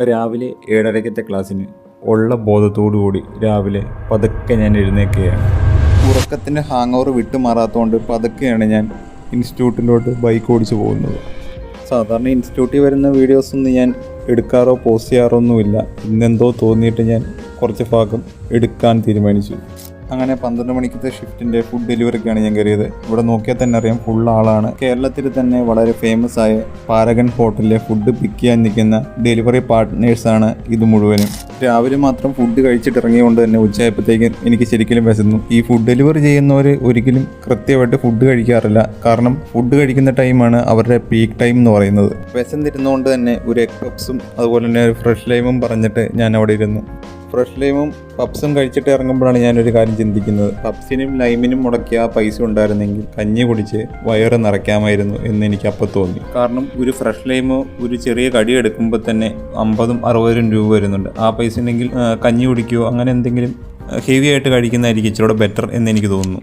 രാവിലെ 7:30-ത്തെ ക്ലാസ്സിന് ഉള്ള ബോധത്തോടുകൂടി രാവിലെ പതുക്കെ ഞാൻ എഴുന്നേൽക്കുകയാണ്. ഉറക്കത്തിൻ്റെ ഹാങ് ഓവർ വിട്ടുമാറാത്തതുകൊണ്ട് പതുക്കെയാണ് ഞാൻ ഇൻസ്റ്റിറ്റ്യൂട്ടിലോട്ട് ബൈക്ക് ഓടിച്ച് പോകുന്നത്. സാധാരണ ഇൻസ്റ്റിറ്റ്യൂട്ടിൽ വരുന്ന വീഡിയോസൊന്നും ഞാൻ എടുക്കാറോ പോസ്റ്റ് ചെയ്യാറോ ഒന്നുമില്ല. ഇന്നെന്തോ തോന്നിയിട്ട് ഞാൻ കുറച്ച് ഭാഗം എടുക്കാൻ തീരുമാനിച്ചു. അങ്ങനെ 12 മണിക്കത്തെ ഷിഫ്റ്റിൻ്റെ ഫുഡ് ഡെലിവറിക്കാണ് ഞാൻ കയറിയത്. ഇവിടെ നോക്കിയാൽ തന്നെ അറിയാം ഫുൾ ആളാണ്. കേരളത്തിൽ തന്നെ വളരെ ഫേമസ് ആയ പാരഗൺ ഹോട്ടലിലെ ഫുഡ് പിക്ക് ചെയ്യാൻ നിൽക്കുന്ന ഡെലിവറി പാർട്ട്നേഴ്സാണ് ഇത് മുഴുവനും. രാവിലെ മാത്രം ഫുഡ് കഴിച്ചിട്ട് ഇറങ്ങിയതുകൊണ്ട് തന്നെ ഉച്ചയായപ്പോഴത്തേക്കും എനിക്ക് ശരിക്കും വിശന്നു. ഈ ഫുഡ് ഡെലിവറി ചെയ്യുന്നവർ ഒരിക്കലും കൃത്യമായിട്ട് ഫുഡ് കഴിക്കാറില്ല. കാരണം ഫുഡ് കഴിക്കുന്ന ടൈമാണ് അവരുടെ പീക്ക് ടൈം എന്ന് പറയുന്നത്. വിശന്നിരുന്നുകൊണ്ട് തന്നെ ഒരു എഗ് പപ്സും അതുപോലെ തന്നെ ഒരു ഫ്രഷ് ലൈമും പറഞ്ഞിട്ട് ഞാൻ അവിടെ ഇരുന്നു. ഫ്രഷ് ലൈമും പപ്സും കഴിച്ചിട്ട് ഇറങ്ങുമ്പോഴാണ് ഞാനൊരു കാര്യം ചിന്തിക്കുന്നത്. പപ്സിനും ലൈമിനും മുടക്കിയ ആ പൈസ ഉണ്ടായിരുന്നെങ്കിൽ കഞ്ഞി കുടിച്ച് വയറ് നിറയ്ക്കാമായിരുന്നു എന്ന് എനിക്ക് അപ്പോൾ തോന്നി. കാരണം ഒരു ഫ്രഷ് ലൈമോ ഒരു ചെറിയ കടി എടുക്കുമ്പോൾ തന്നെ 50-60 രൂപ വരുന്നുണ്ട്. ആ പൈസ ഉണ്ടെങ്കിൽ കഞ്ഞി കുടിക്കുകയോ അങ്ങനെ എന്തെങ്കിലും ഹെവി ആയിട്ട് കഴിക്കുന്നതായിരിക്കും ഇച്ചിരി ബെറ്റർ എന്ന് എനിക്ക് തോന്നുന്നു.